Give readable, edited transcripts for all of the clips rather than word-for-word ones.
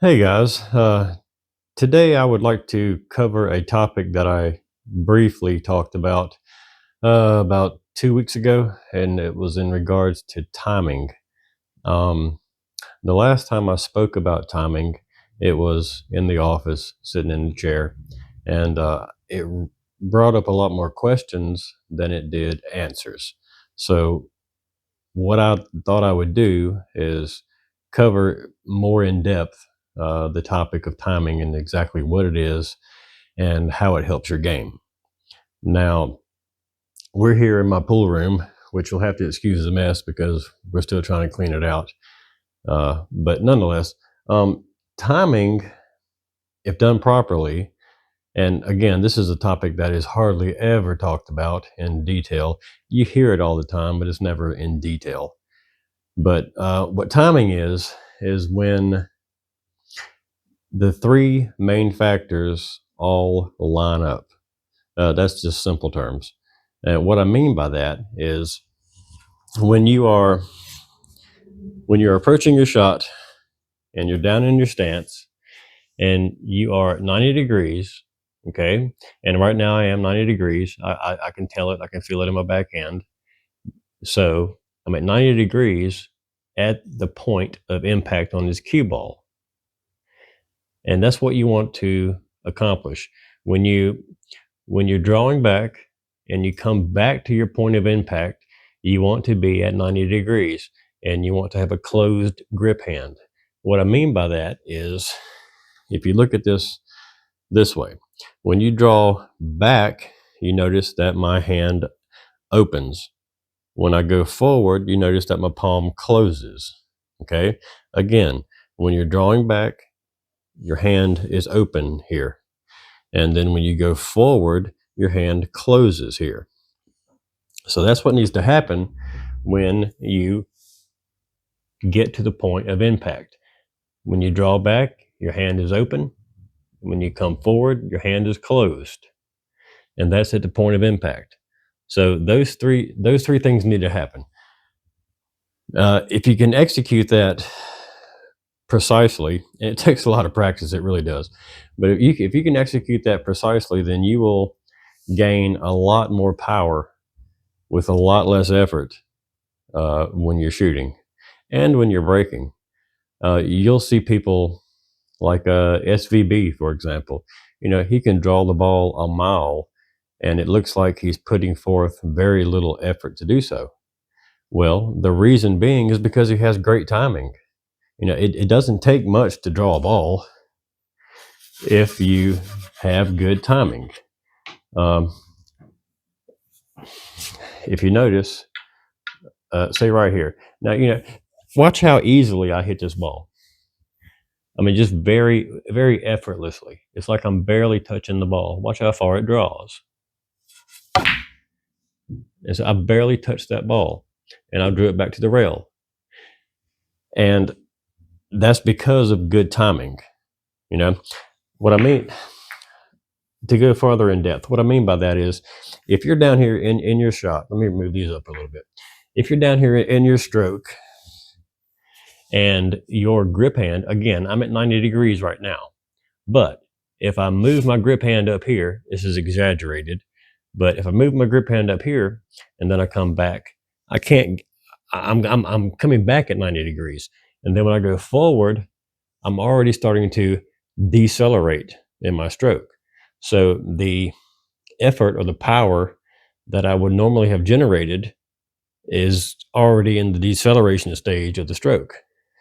Hey guys, today I would like to cover a topic that I briefly talked about 2 weeks ago, and it was in regards to timing. Um, the last time I spoke about timing, it was in the office, sitting in the chair, and it brought up a lot more questions than it did answers. So, what I thought I would do is cover more in depth the topic of timing and exactly what it is and how it helps your game. Now, we're here in my pool room, which you'll have to excuse the mess because we're still trying to clean it out. But nonetheless, um, timing, if done properly, and again, this is a topic that is hardly ever talked about in detail. You hear it all the time, but it's never in detail. But what timing is when the three main factors all line up. That's just simple terms. And what I mean by that is when you are when you're approaching your shot and you're down in your stance and you are at 90 degrees, okay? And right now I am 90 degrees. I can tell it. I can feel it in my backhand. So I'm at 90 degrees at the point of impact on this cue ball. And that's what you want to accomplish when you're drawing back and you come back to your point of impact. You want to be at 90 degrees and you want to have a closed grip hand. What I mean by that is, if you look at this way, when you draw back, you notice that my hand opens. When I go forward, you notice that my palm closes. Okay, again, when you're drawing back, your hand is open here. And then when you go forward, your hand closes here. So that's what needs to happen when you get to the point of impact. When you draw back, your hand is open. When you come forward, your hand is closed. And that's at the point of impact. So those three things need to happen. If you can execute that precisely, and it takes a lot of practice, it really does. But if you can execute that precisely, then you will gain a lot more power with a lot less effort when you're shooting and when you're breaking. You'll see people like SVB, for example. He can draw the ball a mile, and it looks like he's putting forth very little effort to do so. Well, the reason being is because he has great timing. It doesn't take much to draw a ball if you have good timing. Um, if you notice, say right here. Now, watch how easily I hit this ball. I mean, just very, very effortlessly. It's like I'm barely touching the ball. Watch how far it draws. And so I barely touched that ball, and I drew it back to the rail. And that's because of good timing. What I mean, to go further in depth, what I mean by that is, if you're down here in your shot, let me move these up a little bit. If you're down here in your stroke and your grip hand, again, I'm at 90 degrees right now. But if I move my grip hand up here, this is exaggerated, but if I move my grip hand up here and then I come back, I can't, I'm coming back at 90 degrees. And then when I go forward, I'm already starting to decelerate in my stroke. So the effort or the power that I would normally have generated is already in the deceleration stage of the stroke.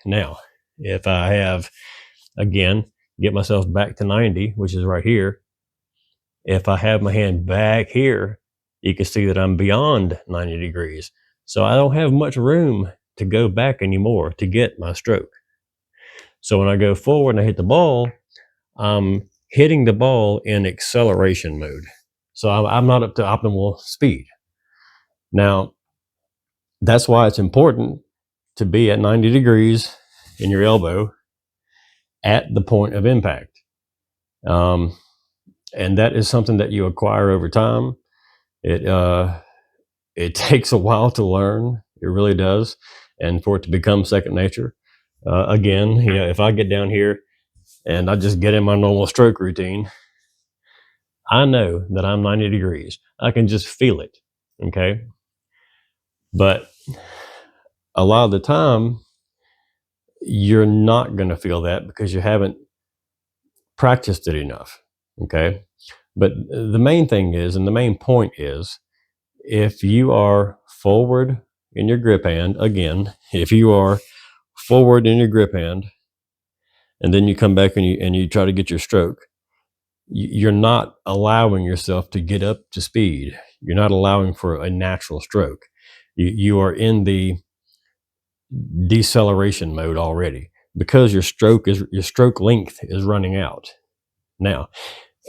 Now, if I have, again, get myself back to 90, which is right here, if I have my hand back here, you can see that I'm beyond 90 degrees. So I don't have much room to go back anymore to get my stroke. So when I go forward and I hit the ball, I'm hitting the ball in acceleration mode. So I'm not up to optimal speed. Now, that's why it's important to be at 90 degrees in your elbow at the point of impact. And that is something that you acquire over time. It takes a while to learn. It really does, and for it to become second nature. Again, if I get down here and I just get in my normal stroke routine, I know that I'm 90 degrees. I can just feel it. Okay. But a lot of the time, you're not going to feel that because you haven't practiced it enough. Okay. But the main thing is, and the main point is, if you are forward in your grip hand, again, if you are forward in your grip hand, and then you come back and you try to get your stroke, you're not allowing yourself to get up to speed. You're not allowing for a natural stroke. You are in the deceleration mode already because your stroke length is running out. Now,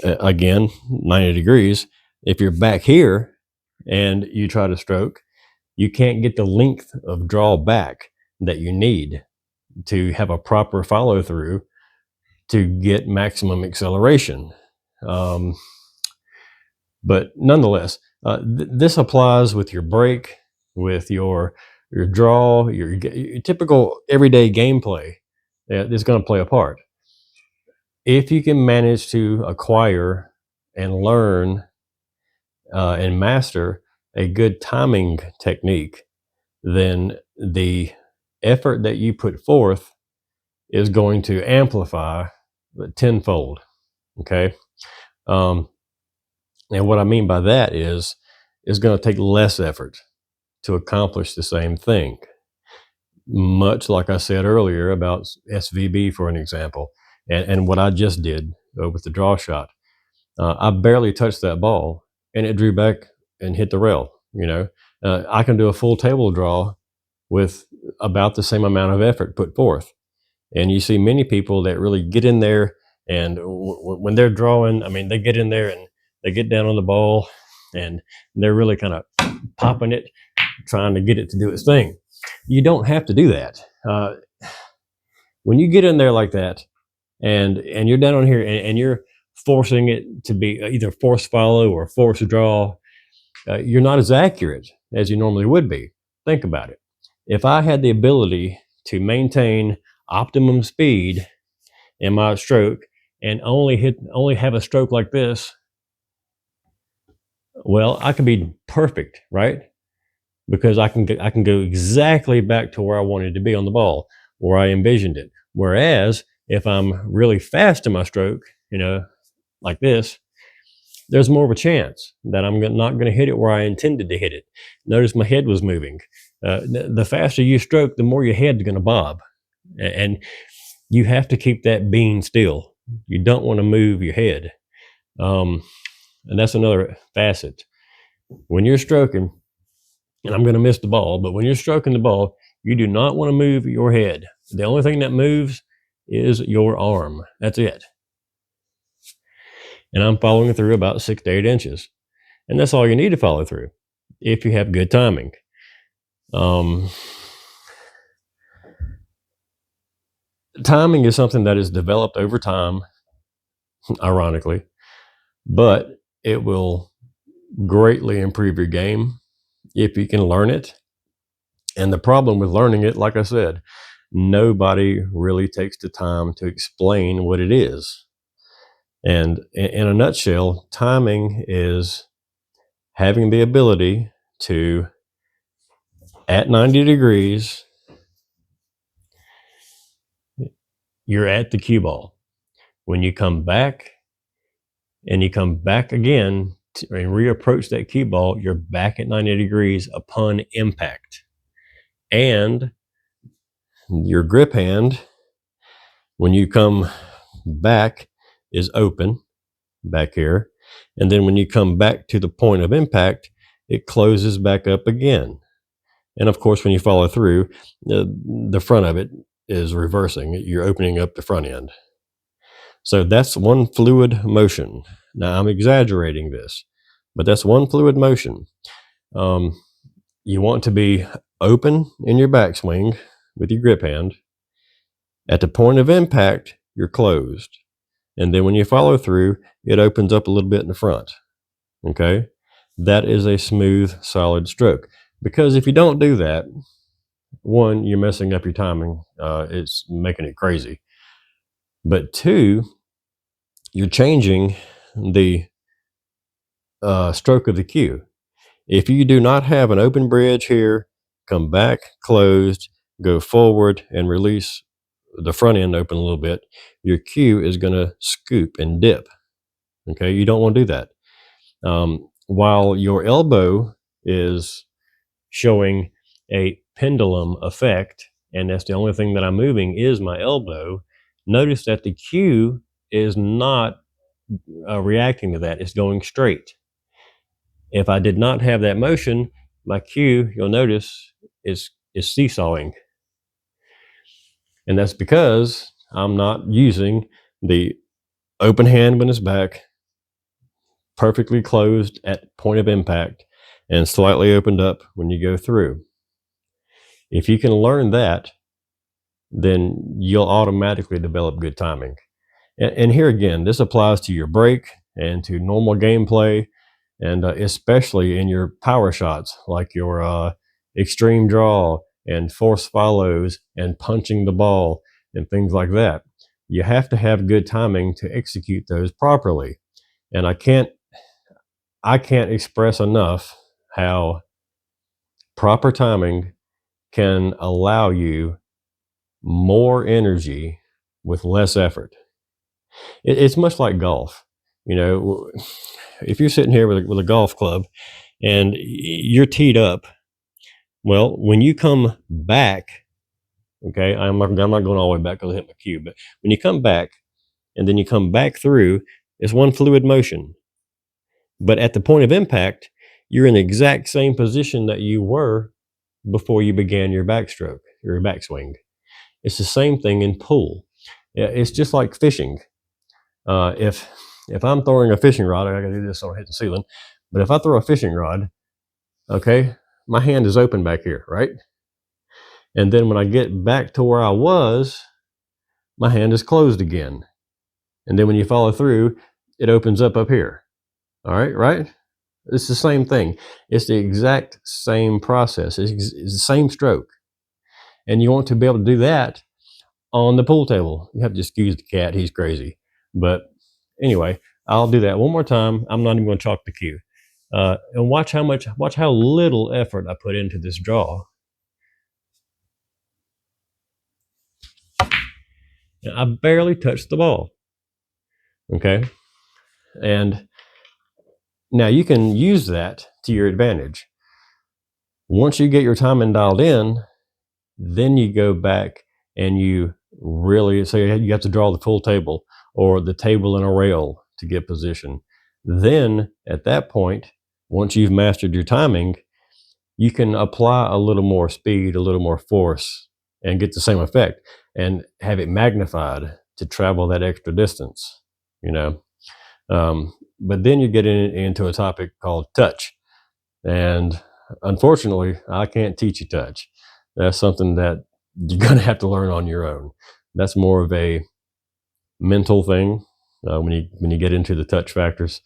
again, 90 degrees. If you're back here and you try to stroke, you can't get the length of draw back that you need to have a proper follow through to get maximum acceleration. Um, but nonetheless, this applies with your break, with your draw, your typical everyday gameplay. Is going to play a part. If you can manage to acquire and learn and master a good timing technique, then the effort that you put forth is going to amplify tenfold. Okay. Um, and what I mean by that is it's going to take less effort to accomplish the same thing. Much like I said earlier about SVB, for an example, and what I just did with the draw shot. I barely touched that ball, and it drew back and hit the rail. I can do a full table draw with about the same amount of effort put forth. And you see many people that really get in there, and when they're drawing, I mean, they get in there and they get down on the ball, and they're really kind of popping it, trying to get it to do its thing. You don't have to do that. When you get in there like that, and you're down on here, and you're forcing it to be either force follow or force draw, you're not as accurate as you normally would be. Think about it. If I had the ability to maintain optimum speed in my stroke and only have a stroke like this, well, I could be perfect, right? Because I can go exactly back to where I wanted to be on the ball, where I envisioned it. Whereas if I'm really fast in my stroke, like this, there's more of a chance that I'm not going to hit it where I intended to hit it. Notice my head was moving. The faster you stroke, the more your head's going to bob. And you have to keep that bean still. You don't want to move your head. And that's another facet. When you're stroking, and I'm going to miss the ball, but when you're stroking the ball, you do not want to move your head. The only thing that moves is your arm. That's it. And I'm following through about 6 to 8 inches. And that's all you need to follow through if you have good timing. Timing is something that is developed over time, ironically, but it will greatly improve your game if you can learn it. And the problem with learning it, like I said, nobody really takes the time to explain what it is. And in a nutshell, timing is having the ability to, at 90 degrees, you're at the cue ball. When you come back and you come back again and reapproach that cue ball, you're back at 90 degrees upon impact. And your grip hand, when you come back, is open back here. And then when you come back to the point of impact, it closes back up again. And of course, when you follow through, the front of it is reversing. You're opening up the front end. So that's one fluid motion. Now, I'm exaggerating this, but that's one fluid motion. You want to be open in your backswing with your grip hand. At the point of impact, you're closed. And then when you follow through, it opens up a little bit in the front. Okay? That is a smooth, solid stroke. Because if you don't do that, one, you're messing up your timing. It's making it crazy. But two, you're changing the stroke of the cue. If you do not have an open bridge here, come back closed, go forward and release the front end open a little bit, your cue is going to scoop and dip. Okay, you don't want to do that. While your elbow is showing a pendulum effect, and that's the only thing that I'm moving is my elbow, notice that the cue is not reacting to that. It's going straight. If I did not have that motion, my cue, you'll notice, is seesawing. And that's because I'm not using the open hand when it's back, perfectly closed at point of impact, and slightly opened up when you go through. If you can learn that, then you'll automatically develop good timing. And here again, this applies to your break and to normal gameplay, and especially in your power shots, like your extreme draw and force follows and punching the ball and things like that. You have to have good timing to execute those properly. And I can't express enough how proper timing can allow you more energy with less effort. It's much like golf. You know, if you're sitting here with a golf club and you're teed up, well, when you come back, okay, I'm not going all the way back because I hit my cue, but when you come back and then you come back through, it's one fluid motion. But at the point of impact, you're in the exact same position that you were before you began your backstroke, your backswing. It's the same thing in pool. It's just like fishing. If I'm throwing a fishing rod, I gotta do this so I hit the ceiling. But if I throw a fishing rod, okay, my hand is open back here, right? And then when I get back to where I was, my hand is closed again. And then when you follow through, it opens up here. All right, right? It's the same thing. It's the exact same process. It's the same stroke. And you want to be able to do that on the pool table. You have to excuse the cat. He's crazy. But anyway, I'll do that one more time. I'm not even going to chalk the cue. And watch how little effort I put into this draw. And I barely touched the ball. Okay. And now you can use that to your advantage. Once you get your timing dialed in, then you go back and you really say you have to draw the full table or the table and a rail to get position. Then at that point, once you've mastered your timing, you can apply a little more speed, a little more force, and get the same effect and have it magnified to travel that extra distance, you know. But then you get into a topic called touch. And unfortunately, I can't teach you touch. That's something that you're going to have to learn on your own. That's more of a mental thing. When you get into the touch factors,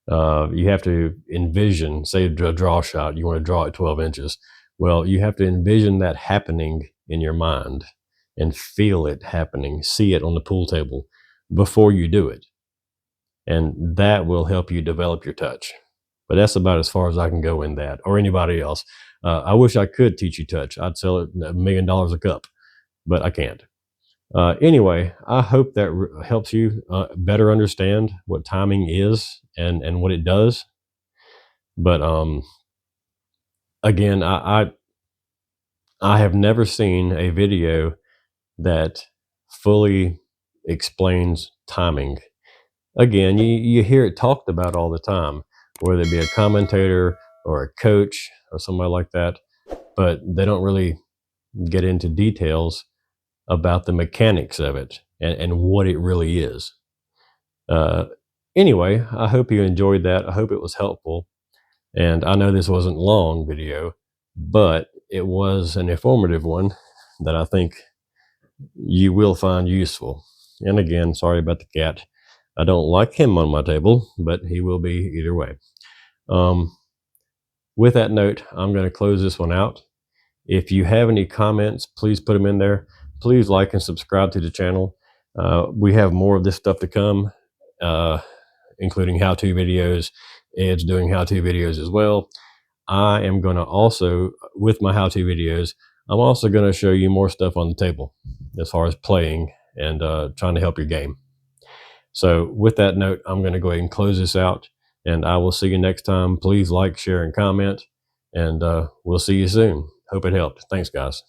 you have to envision, say, a draw shot. You want to draw at 12 inches. Well, you have to envision that happening in your mind and feel it happening, see it on the pool table before you do it. And that will help you develop your touch. But that's about as far as I can go in that, or anybody else. I wish I could teach you touch. I'd sell it $1 million a cup, but I can't. Anyway, I hope that helps you better understand what timing is and what it does. But again, I have never seen a video that fully explains timing. Again, you hear it talked about all the time, whether it be a commentator or a coach or somebody like that, but they don't really get into details about the mechanics of it and what it really is. Uh, anyway, I hope you enjoyed that. I hope it was helpful. And I know this wasn't a long video, but it was an informative one that I think you will find useful. And again, sorry about the cat. I don't like him on my table, but he will be either way. With that note, I'm going to close this one out. If you have any comments, please put them in there. Please like and subscribe to the channel. We have more of this stuff to come, uh, including how-to videos. Ed's doing how-to videos as well. I am going to also, with my how-to videos, I'm also going to show you more stuff on the table as far as playing and trying to help your game. So with that note, I'm going to go ahead and close this out, and I will see you next time. Please like, share, and comment, and we'll see you soon. Hope it helped. Thanks, guys.